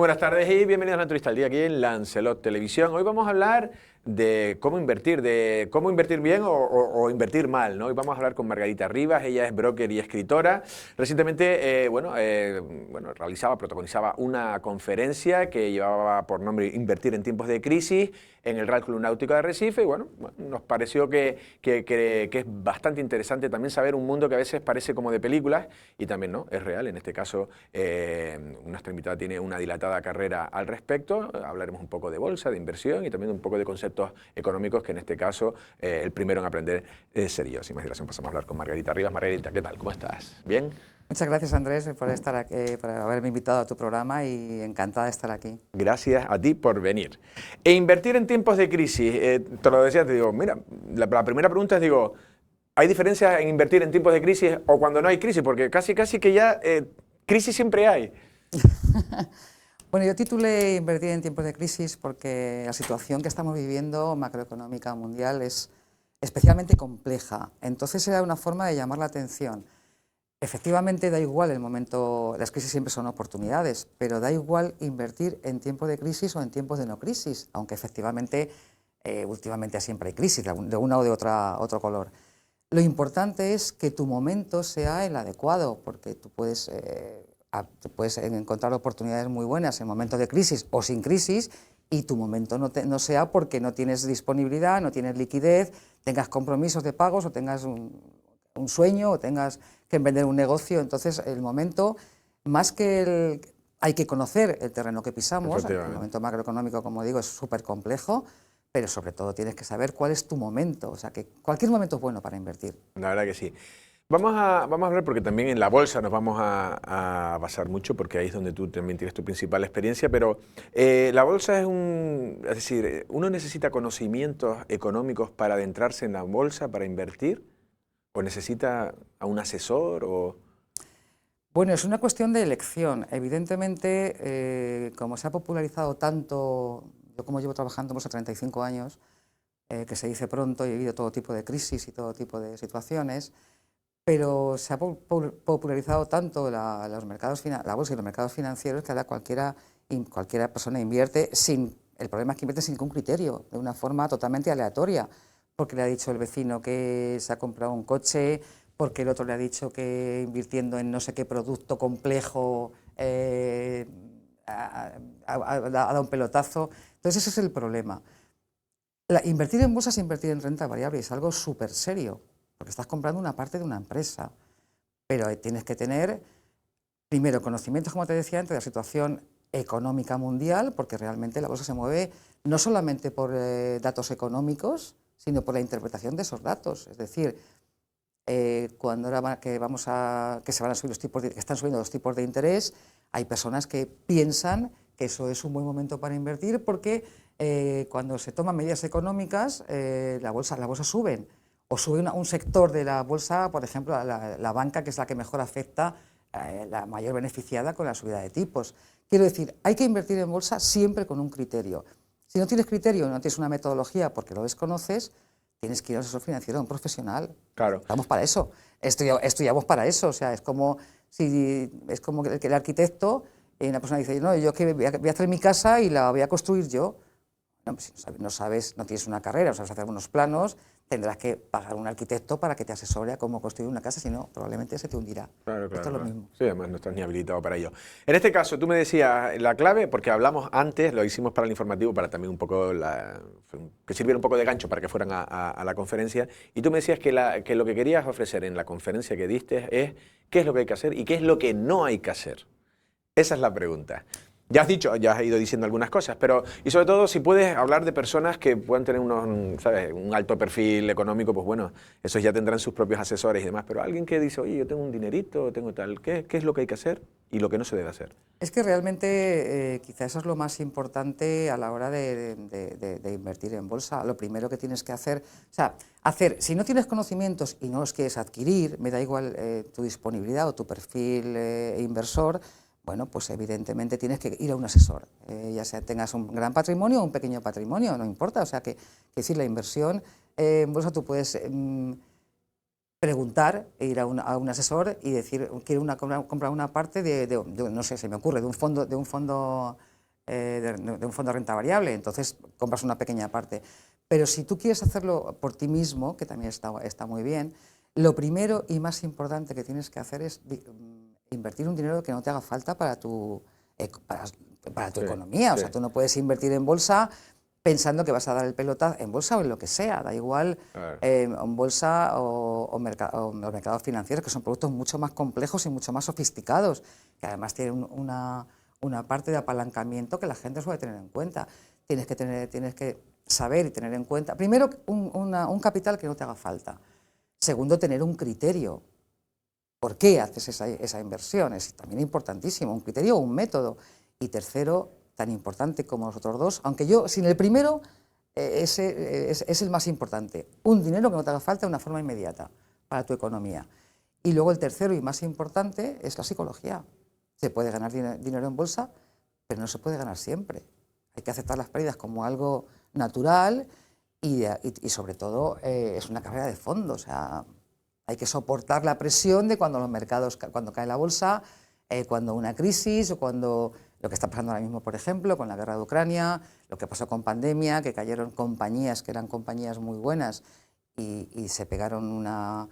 Buenas tardes y bienvenidos a la entrevista al día aquí en Lancelot Televisión. Hoy vamos a hablar de cómo invertir bien o invertir mal, ¿no? Hoy vamos a hablar con Margarita Rivas, ella es broker y escritora. Recientemente, protagonizaba una conferencia que llevaba por nombre Invertir en tiempos de crisis en el Real Club Náutico de Arrecife y bueno, nos pareció que es bastante interesante también saber un mundo que a veces parece como de películas y también no, es real. En este caso, nuestra invitada tiene una dilatada carrera al respecto. Hablaremos un poco de bolsa, de inversión y también un poco de conceptos económicos que en este caso el primero en aprender sería yo. Sin más dilación pasamos a hablar con Margarita Rivas. Margarita, ¿qué tal? ¿Cómo estás? ¿Bien? Muchas gracias, Andrés, por estar aquí, por haberme invitado a tu programa y encantada de estar aquí. Gracias a ti por venir. E invertir en tiempos de crisis, te lo decía, te digo, mira, la primera pregunta es, digo, ¿hay diferencia en invertir en tiempos de crisis o cuando no hay crisis? Porque casi que ya crisis siempre hay. Bueno, yo titulé Invertir en tiempos de crisis porque la situación que estamos viviendo macroeconómica mundial es especialmente compleja. Entonces era una forma de llamar la atención. Efectivamente da igual el momento, las crisis siempre son oportunidades, pero da igual invertir en tiempos de crisis o en tiempos de no crisis, aunque efectivamente últimamente siempre hay crisis, de una o de otro color. Lo importante es que tu momento sea el adecuado, porque tú puedes encontrar oportunidades muy buenas en momentos de crisis o sin crisis y tu momento no sea porque no tienes disponibilidad, no tienes liquidez, tengas compromisos de pagos o tengas un sueño o tengas que emprender un negocio. Entonces el momento, más que hay que conocer el terreno que pisamos, el momento macroeconómico, como digo, es súper complejo, pero sobre todo tienes que saber cuál es tu momento, o sea que cualquier momento es bueno para invertir. La verdad que sí. Vamos a hablar porque también en la bolsa nos vamos a basar mucho porque ahí es donde tú también tienes tu principal experiencia, pero la bolsa es decir, uno necesita conocimientos económicos para adentrarse en la bolsa, para invertir, o necesita a un asesor o... Bueno, es una cuestión de elección. Evidentemente, como se ha popularizado tanto, yo como llevo trabajando más de 35 años, que se dice pronto y he vivido todo tipo de crisis y todo tipo de situaciones, pero se ha popularizado tanto la bolsa y los mercados financieros que ahora cualquiera persona invierte el problema es que invierte sin ningún criterio, de una forma totalmente aleatoria, porque le ha dicho el vecino que se ha comprado un coche, porque el otro le ha dicho que invirtiendo en no sé qué producto complejo ha dado un pelotazo. Entonces ese es el problema. Invertir en bolsa es invertir en renta variable, es algo súper serio, porque estás comprando una parte de una empresa, pero tienes que tener, primero, conocimientos, como te decía antes, de la situación económica mundial, porque realmente la bolsa se mueve no solamente por datos económicos, sino por la interpretación de esos datos. Es decir, cuando ahora que se van a subir los tipos que están subiendo los tipos de interés, hay personas que piensan que eso es un buen momento para invertir porque cuando se toman medidas económicas la bolsa suben. O sube un sector de la bolsa, por ejemplo, la banca, que es la que mejor afecta, la mayor beneficiada con la subida de tipos. Quiero decir, hay que invertir en bolsa siempre con un criterio. Si no tienes criterio, no tienes una metodología porque lo desconoces, tienes que ir a un asesor financiero, a un profesional. Claro. Estamos para eso, estudiamos para eso. O sea, es como que el arquitecto, una persona dice, no, yo que voy a hacer mi casa y la voy a construir yo. No, pues si no sabes, no tienes una carrera, no sabes hacer unos planos, tendrás que pagar a un arquitecto para que te asesore a cómo construir una casa, si no, probablemente se te hundirá. Claro, Esto es lo mismo. Sí, además no estás ni habilitado para ello. En este caso, tú me decías la clave, porque hablamos antes, lo hicimos para el informativo, para también un poco, que sirviera un poco de gancho para que fueran a la conferencia, y tú me decías que lo que querías ofrecer en la conferencia que diste es qué es lo que hay que hacer y qué es lo que no hay que hacer. Esa es la pregunta. Ya has ido diciendo algunas cosas, pero y sobre todo si puedes hablar de personas que puedan tener un alto perfil económico, pues bueno, esos ya tendrán sus propios asesores y demás, pero alguien que dice, oye, yo tengo un dinerito, tengo tal, ¿qué es lo que hay que hacer y lo que no se debe hacer? Es que realmente quizá eso es lo más importante a la hora de invertir en bolsa. Lo primero que tienes que hacer, si no tienes conocimientos y no los quieres adquirir, me da igual tu disponibilidad o tu perfil inversor, bueno, pues evidentemente tienes que ir a un asesor, ya sea tengas un gran patrimonio o un pequeño patrimonio, no importa, o sea que decir, la inversión en bolsa tú puedes preguntar, ir a un asesor y decir, quiero comprar una parte no sé, se me ocurre, de un fondo de un fondo de renta variable, entonces compras una pequeña parte. Pero si tú quieres hacerlo por ti mismo, que también está muy bien, lo primero y más importante que tienes que hacer es invertir un dinero que no te haga falta para tu economía. O sea, tú no puedes invertir en bolsa pensando que vas a dar el pelotazo en bolsa o en lo que sea, da igual, en bolsa o los mercados financieros, que son productos mucho más complejos y mucho más sofisticados, que además tienen una parte de apalancamiento que la gente suele tener en cuenta. Tienes que saber y tener en cuenta, primero, un capital que no te haga falta. Segundo, tener un criterio. ¿Por qué haces esa inversión? Es también importantísimo, un criterio o un método. Y tercero, tan importante como los otros dos, aunque yo, sin el primero, ese es el más importante. Un dinero que no te haga falta de una forma inmediata para tu economía. Y luego el tercero y más importante es la psicología. Se puede ganar dinero en bolsa, pero no se puede ganar siempre. Hay que aceptar las pérdidas como algo natural y sobre todo es una carrera de fondo. O sea, hay que soportar la presión de cuando los mercados, cuando cae la bolsa, cuando una crisis o cuando lo que está pasando ahora mismo, por ejemplo, con la guerra de Ucrania, lo que pasó con pandemia, que cayeron compañías que eran compañías muy buenas y se pegaron una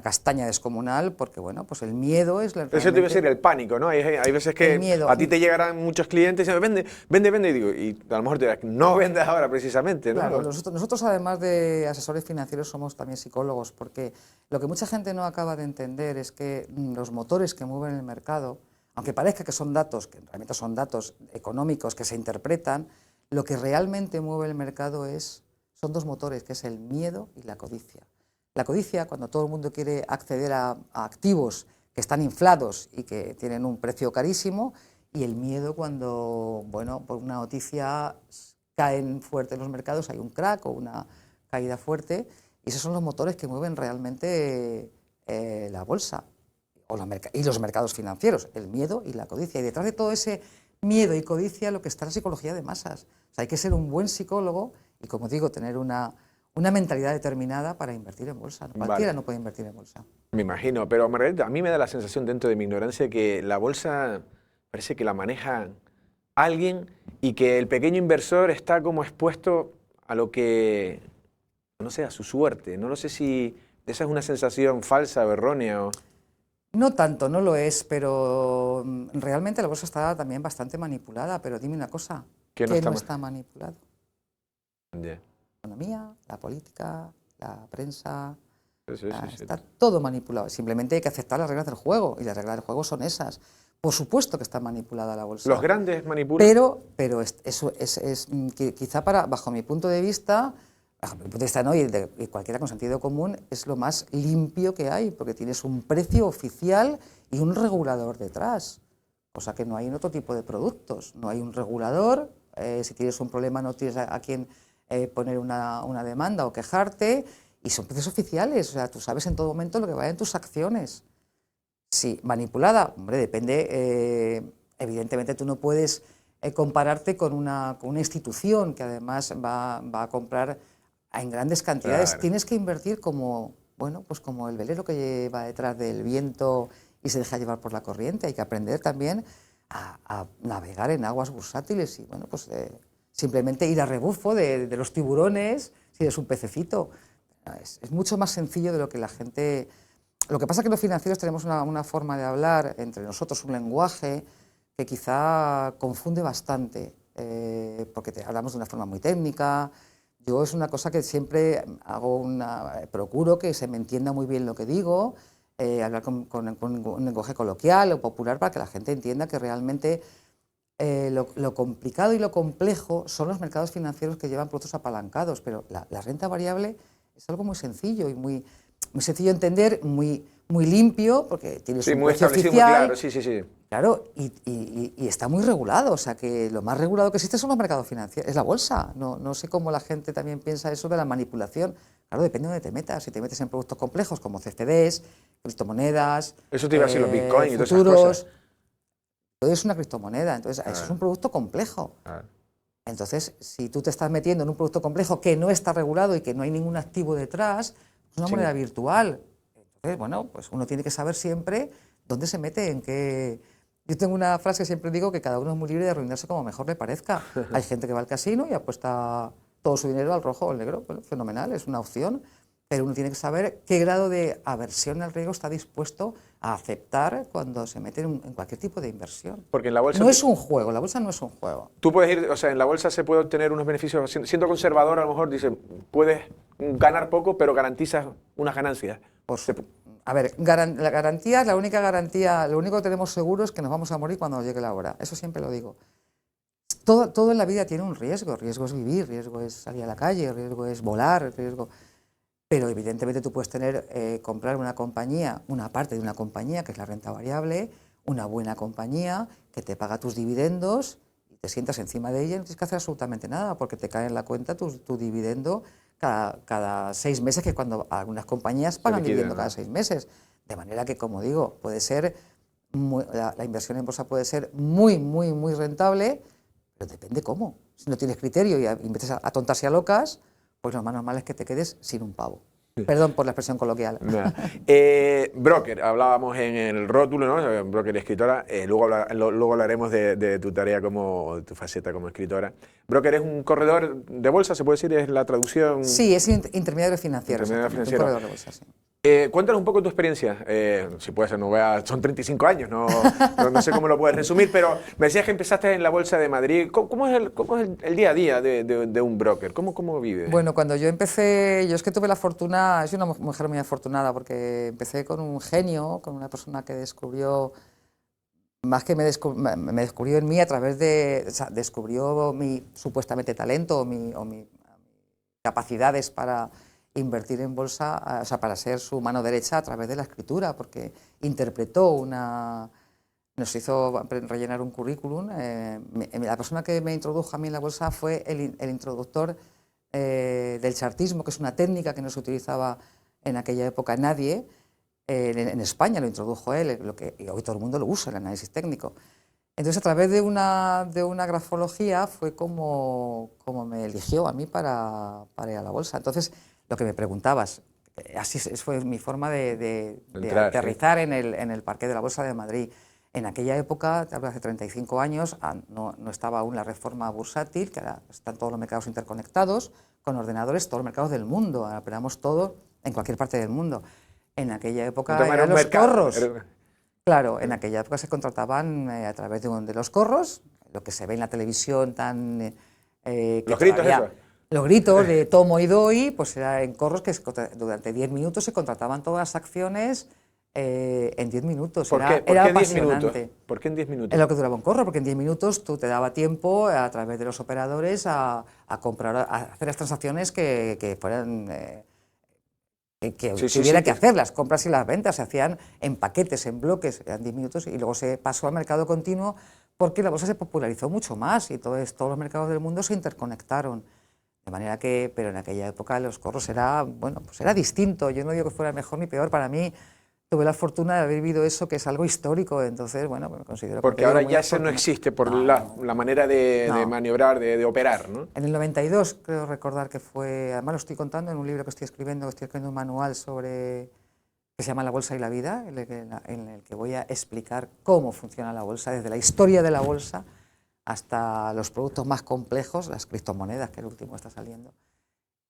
castaña descomunal porque, bueno, pues el miedo es... Eso te iba a decir, el pánico, ¿no? Hay veces que a ti te llegarán muchos clientes y dicen, vende, y digo, y a lo mejor te dirás, no vendas ahora precisamente, ¿no? Claro, nosotros además de asesores financieros somos también psicólogos, porque lo que mucha gente no acaba de entender es que los motores que mueven el mercado, aunque parezca que son datos, que realmente son datos económicos que se interpretan, lo que realmente mueve el mercado son dos motores, que es el miedo y la codicia. La codicia, cuando todo el mundo quiere acceder a activos que están inflados y que tienen un precio carísimo, y el miedo cuando, bueno, por una noticia caen fuerte los mercados, hay un crack o una caída fuerte, y esos son los motores que mueven realmente la bolsa y los mercados financieros, el miedo y la codicia. Y detrás de todo ese miedo y codicia lo que está la psicología de masas. O sea, hay que ser un buen psicólogo y, como digo, tener una mentalidad determinada para invertir en bolsa. Cualquiera no puede invertir en bolsa. Me imagino, pero Margarita, a mí me da la sensación dentro de mi ignorancia que la bolsa parece que la maneja alguien y que el pequeño inversor está como expuesto a lo que, no sé, a su suerte. No lo sé si esa es una sensación falsa o errónea. No tanto, no lo es, pero realmente la bolsa está también bastante manipulada. Pero dime una cosa, ¿qué no está manipulado? Yeah. La economía, la política, la prensa, Sí. está todo manipulado. Simplemente hay que aceptar las reglas del juego, y las reglas del juego son esas. Por supuesto que está manipulada la bolsa. Los grandes manipulan. Pero eso es quizá bajo mi punto de vista, ¿no? Y de cualquiera con sentido común, es lo más limpio que hay, porque tienes un precio oficial y un regulador detrás, cosa que no hay en otro tipo de productos. No hay un regulador, si tienes un problema no tienes a quien poner una demanda o quejarte, y son precios oficiales. O sea, tú sabes en todo momento lo que va en tus acciones. Sí, manipulada, hombre, depende. Evidentemente tú no puedes compararte con una institución que además va a comprar en grandes cantidades. Claro. Tienes que invertir como el velero que va detrás del viento y se deja llevar por la corriente. Hay que aprender también a navegar en aguas bursátiles y, bueno, pues simplemente ir a rebufo de los tiburones si eres un pececito. Es mucho más sencillo de lo que la gente... Lo que pasa es que los financieros tenemos una forma de hablar entre nosotros, un lenguaje que quizá confunde bastante, porque hablamos de una forma muy técnica. Yo es una cosa que siempre procuro que se me entienda muy bien lo que digo, hablar con un lenguaje coloquial o popular para que la gente entienda que realmente lo complicado y lo complejo son los mercados financieros que llevan productos apalancados, pero la renta variable es algo muy sencillo y muy sencillo de entender, muy limpio, porque tienes un precio oficial. Muy claro, sí. Claro, y está muy regulado, o sea que lo más regulado que existe son los mercados financieros, es la bolsa. No sé cómo la gente también piensa eso de la manipulación. Claro, depende de dónde te metas. Si te metes en productos complejos como CFDs, criptomonedas, eso te iba a decir los bitcoins y todas esas cosas. Todo es una criptomoneda, entonces eso es un producto complejo. Entonces, si tú te estás metiendo en un producto complejo que no está regulado y que no hay ningún activo detrás, es una moneda virtual. Entonces, bueno, pues uno tiene que saber siempre dónde se mete, Yo tengo una frase que siempre digo, que cada uno es muy libre de arruinarse como mejor le parezca. Hay gente que va al casino y apuesta todo su dinero al rojo o al negro. Bueno, fenomenal, es una opción, pero uno tiene que saber qué grado de aversión al riesgo está dispuesto a aceptar cuando se mete en cualquier tipo de inversión. Porque en la bolsa No es un juego, la bolsa no es un juego. tú puedes ir, o sea, en la bolsa se puede obtener unos beneficios, siendo conservador a lo mejor, dice, puedes ganar poco, pero garantizas unas ganancias. A ver, la garantía, la única garantía, lo único que tenemos seguro es que nos vamos a morir cuando llegue la hora. Eso siempre lo digo. Todo en la vida tiene un riesgo. Riesgo es vivir, riesgo es salir a la calle, riesgo es volar, riesgo... Pero evidentemente tú puedes comprar una compañía, una parte de una compañía, que es la renta variable, una buena compañía que te paga tus dividendos y te sientas encima de ella y no tienes que hacer absolutamente nada porque te cae en la cuenta tu dividendo cada 6 meses, que es cuando algunas compañías pagan dividendo cada 6 meses. De manera que, como digo, puede ser la inversión en bolsa puede ser muy, muy, muy rentable, pero depende cómo. Si no tienes criterio y empiezas a tontas y a locas, pues lo más normal es que te quedes sin un pavo. Perdón por la expresión coloquial. Broker, hablábamos en el rótulo, ¿no? Broker y escritora, luego hablaremos de tu tarea tu faceta como escritora. Broker es un corredor de bolsa, ¿se puede decir? ¿Es la traducción? Sí, es intermediario financiero. Intermediario financiero. Un corredor de bolsa, sí. Cuéntanos un poco tu experiencia, si puede ser, son 35 años, no sé cómo lo puedes resumir, pero me decías que empezaste en la Bolsa de Madrid. ¿Cómo es el día a día de un broker? ¿Cómo vive? Bueno, cuando yo empecé, yo es que tuve la fortuna, soy una mujer muy afortunada porque empecé con un genio, con una persona que descubrió, más que me descubrió en mí a través de, o sea, descubrió mi supuestamente talento o mis capacidades para invertir en bolsa, o sea, para ser su mano derecha a través de la escritura, porque interpretó nos hizo rellenar un currículum. La persona que me introdujo a mí en la bolsa fue el introductor del chartismo, que es una técnica que no se utilizaba en aquella época nadie. En España lo introdujo él, y hoy todo el mundo lo usa, el análisis técnico. Entonces, a través de una grafología fue como me eligió a mí para ir a la bolsa. Entonces, lo que me preguntabas, así fue mi forma de aterrizar en el parqué de la Bolsa de Madrid. En aquella época, hace 35 años, no estaba aún la reforma bursátil, que ahora están todos los mercados interconectados, con ordenadores, todos los mercados del mundo, operamos todo en cualquier parte del mundo. En aquella época eran los corros. Claro, en aquella época se contrataban a través de los corros, lo que se ve en la televisión tan... los gritos, eso. Los gritos de tomo y doy, pues era en corros que durante 10 minutos se contrataban todas las acciones en 10 minutos. Era apasionante. ¿Por qué en 10 minutos? Es lo que duraba un corro, porque en 10 minutos tú te daba tiempo a través de los operadores a comprar, a hacer las transacciones que fueran... que hubiera que hacer. Las compras y las ventas se hacían en paquetes, en bloques, eran 10 minutos, y luego se pasó al mercado continuo porque la bolsa se popularizó mucho más y todos los mercados del mundo se interconectaron. De manera que, pero en aquella época los corros era distinto. Yo no digo que fuera mejor ni peor. Para mí, tuve la fortuna de haber vivido eso, que es algo histórico. Entonces, bueno, me considero... Porque ahora ya eso no existe por la manera de maniobrar, de operar, ¿no? En el 92, creo recordar que fue... Además lo estoy contando en un libro que estoy escribiendo un manual que se llama La Bolsa y la Vida, en el que voy a explicar cómo funciona la bolsa, desde la historia de la bolsa hasta los productos más complejos, las criptomonedas, que el último está saliendo.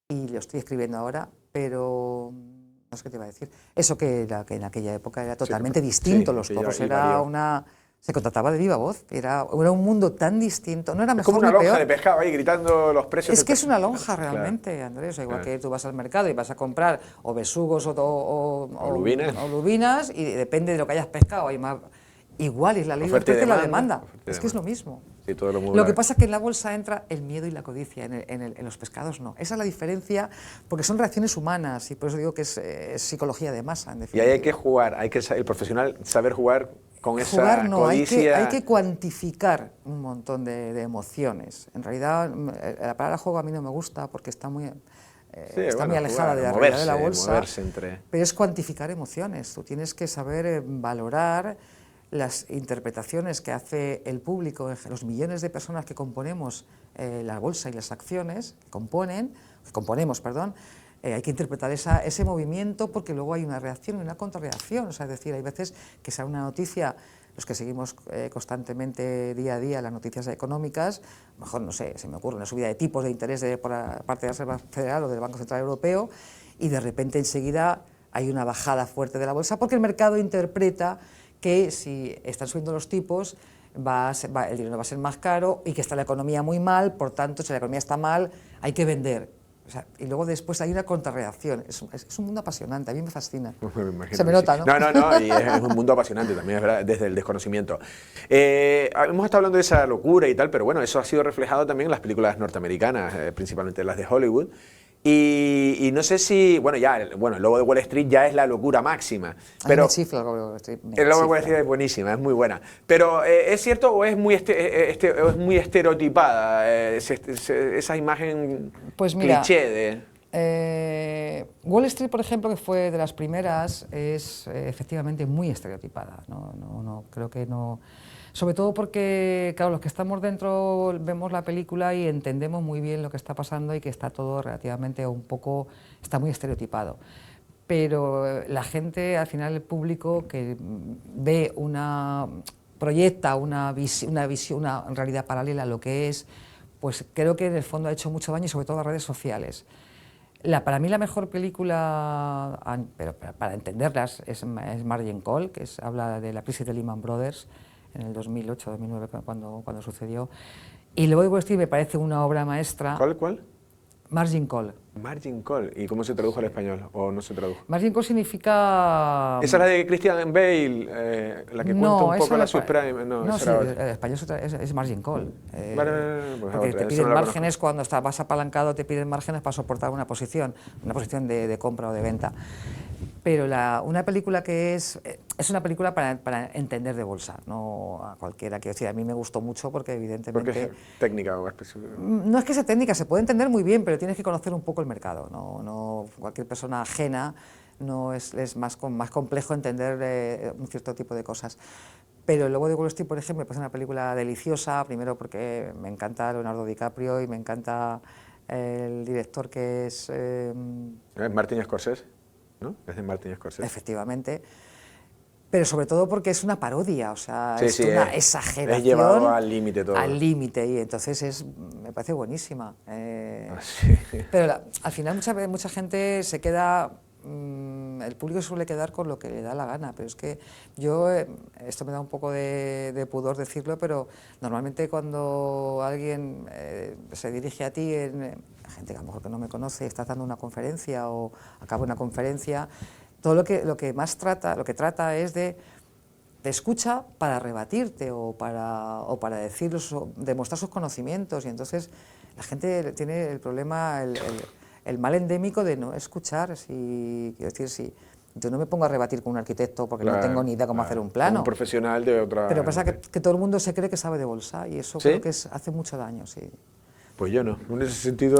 Y lo estoy escribiendo ahora, pero no sé qué te iba a decir. Eso que en aquella época era totalmente distinto. Los corros se contrataba de viva voz. Era un mundo tan distinto. No era mejor ni peor. Como una lonja de pescado ahí gritando los precios. Es que es una lonja realmente, Andrés. O sea, igual que tú vas al mercado y vas a comprar o besugos o lubinas, y depende de lo que hayas pescado. Hay más... Igual es la ley del precio y la demanda. Es que es lo mismo. Sí, todo lo que pasa es que en la bolsa entra el miedo y la codicia, en los pescados no. Esa es la diferencia, porque son reacciones humanas y por eso digo que es psicología de masa, en definitiva. Y ahí hay que jugar, el profesional saber jugar con esa codicia. Hay que cuantificar un montón de emociones. En realidad, la palabra juego a mí no me gusta porque está muy alejada de la realidad de la bolsa, pero es cuantificar emociones. Tú tienes que saber valorar las interpretaciones que hace el público, los millones de personas que componemos la bolsa y las acciones, hay que interpretar ese movimiento porque luego hay una reacción y una contrarreacción. O sea, es decir, hay veces que sale una noticia los que seguimos constantemente día a día las noticias económicas, a lo mejor, no sé, se me ocurre una subida de tipos de interés por parte de la Reserva Federal o del Banco Central Europeo, y de repente enseguida hay una bajada fuerte de la bolsa porque el mercado interpreta que si están subiendo los tipos el dinero va a ser más caro y que está la economía muy mal, por tanto, si la economía está mal, hay que vender. O sea, y luego después hay una contrarreacción. Es un mundo apasionante, a mí me fascina. Se me nota, sí. ¿no? No, y es un mundo apasionante también, es verdad, desde el desconocimiento. Hemos estado hablando de esa locura y tal, pero bueno, eso ha sido reflejado también en las películas norteamericanas, principalmente las de Hollywood. Y no sé si, bueno, el Lobo de Wall Street ya es la locura máxima. Pero me chifla el Lobo de Wall Street. El Lobo de Wall Street es buenísima, es muy buena. Pero ¿es cierto o es muy, estereotipada esa imagen pues mira, cliché de... Wall Street, por ejemplo, que fue de las primeras, es efectivamente muy estereotipada. Creo que no... Sobre todo porque, claro, los que estamos dentro vemos la película y entendemos muy bien lo que está pasando y que está todo relativamente está muy estereotipado. Pero la gente, al final el público que ve proyecta una realidad paralela a lo que es, pues creo que en el fondo ha hecho mucho daño, y sobre todo las redes sociales. Para mí la mejor película, pero para entenderlas, es Margin Call, que habla de la crisis de Lehman Brothers, en el 2008-2009, cuando sucedió. Y luego Wall Street me parece una obra maestra. ¿Cuál? Margin Call. Margin Call. ¿Y cómo se tradujo al español? ¿O no se tradujo? Margin Call significa... ¿Esa es la de Christian Bale, la que cuenta un poco la subprime? No, sí, el español es Margin Call. Pues porque te piden márgenes cuando vas apalancado, te piden márgenes para soportar una posición de compra o de venta. Pero una película que es una película para entender de bolsa, no a cualquiera. Quiero decir, a mí me gustó mucho porque evidentemente... Porque es técnica o específica. No es que sea técnica, se puede entender muy bien, pero tienes que conocer un poco el mercado. No cualquier persona ajena es más complejo entender un cierto tipo de cosas. Pero el Lobo de Wall Street, por ejemplo, me parece una película deliciosa, primero porque me encanta Leonardo DiCaprio y me encanta el director que es... Martin Scorsese, ¿no? Es de Martin Scorsese. Efectivamente. Pero sobre todo porque es una parodia, o sea, sí, una exageración. Es llevado al límite todo. Al límite, y entonces me parece buenísima. Sí. Pero al final mucha gente se queda... el público suele quedar con lo que le da la gana, pero es que yo, esto me da un poco de pudor decirlo, pero normalmente cuando alguien se dirige a ti, gente que a lo mejor que no me conoce, está dando una conferencia o acaba una conferencia, todo lo que trata es de escucha para rebatirte o para demostrar sus conocimientos, y entonces la gente tiene el problema, el mal endémico de no escuchar. Quiero decir, si yo no me pongo a rebatir con un arquitecto porque no tengo ni idea cómo hacer un plano. Un profesional de otra... Pero pasa que todo el mundo se cree que sabe de bolsa, y eso creo que hace mucho daño, sí. Pues yo no, en ese sentido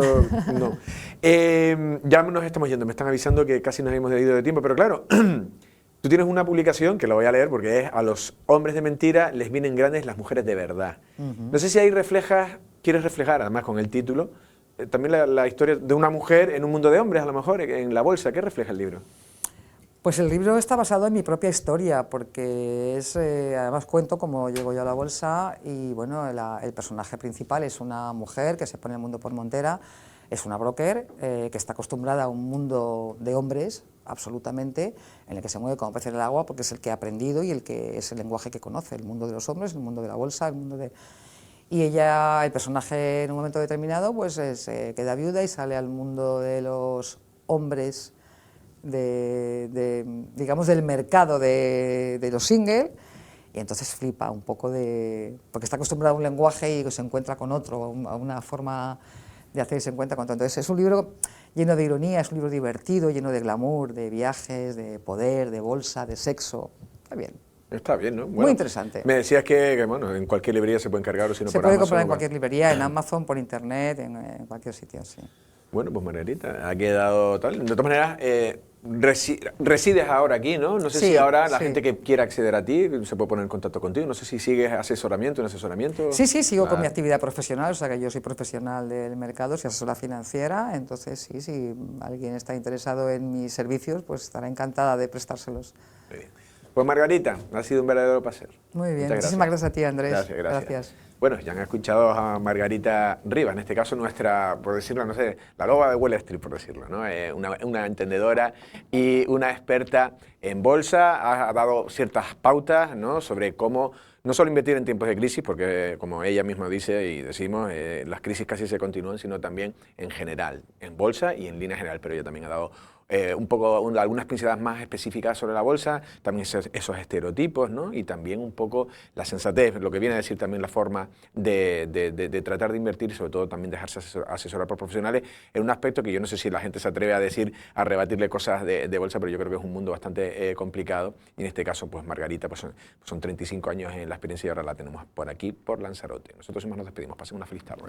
no. Ya nos estamos yendo, me están avisando que casi nos hemos ido de tiempo, pero claro, tú tienes una publicación que la voy a leer porque es: a los hombres de mentira les vienen grandes las mujeres de verdad. No sé si ahí quieres reflejar, además con el título, también la historia de una mujer en un mundo de hombres, a lo mejor, en la bolsa. ¿Qué refleja el libro? Pues el libro está basado en mi propia historia, porque además cuento cómo llego yo a la bolsa, y bueno, el personaje principal es una mujer que se pone el mundo por montera, es una broker que está acostumbrada a un mundo de hombres, absolutamente, en el que se mueve como pez en el agua, porque es el que ha aprendido y es el lenguaje que conoce, el mundo de los hombres, el mundo de la bolsa, el mundo de... Y el personaje, en un momento determinado, pues se queda viuda y sale al mundo de los hombres, digamos, del mercado de los singles, y entonces flipa un poco porque está acostumbrado a un lenguaje y se encuentra con otro, a una forma de hacer y se encuentra con otro. Entonces es un libro lleno de ironía, es un libro divertido, lleno de glamour, de viajes, de poder, de bolsa, de sexo. Está bien. Está bien, ¿no? Bueno, muy interesante. Me decías que bueno, en cualquier librería se puede encargar, o si no se por puede Amazon, comprar en cualquier librería, en Amazon, por internet, en cualquier sitio, sí. Bueno, pues Margarita, ha quedado tal. De todas maneras, resides ahora aquí, ¿no? No sé si ahora la gente que quiera acceder a ti se puede poner en contacto contigo. No sé si sigues asesoramiento. Sí, sigo con mi actividad profesional, o sea que yo soy profesional del mercado, soy asesora financiera, entonces sí, si alguien está interesado en mis servicios, pues estará encantada de prestárselos. Muy bien. Pues Margarita, ha sido un verdadero placer. Muy bien, Muchas muchísimas gracias a ti, Andrés. Gracias. Bueno, ya han escuchado a Margarita Rivas, en este caso nuestra, por decirlo, no sé, la loba de Wall Street, por decirlo, ¿no? Una entendedora y una experta en bolsa, ha dado ciertas pautas, ¿no?, sobre cómo no solo invertir en tiempos de crisis, porque como ella misma dice y decimos, las crisis casi se continúan, sino también en general, en bolsa y en línea general, pero ella también ha dado un poco, algunas pinceladas más específicas sobre la bolsa, también esos estereotipos, ¿no?, y también un poco la sensatez, lo que viene a decir también la forma de tratar de invertir y sobre todo también dejarse asesorar por profesionales en un aspecto que yo no sé si la gente se atreve a decir, a rebatirle cosas de bolsa, pero yo creo que es un mundo bastante complicado y en este caso pues Margarita pues son 35 años en la experiencia y ahora la tenemos por aquí, por Lanzarote. Nosotros nos despedimos, pasen una feliz tarde.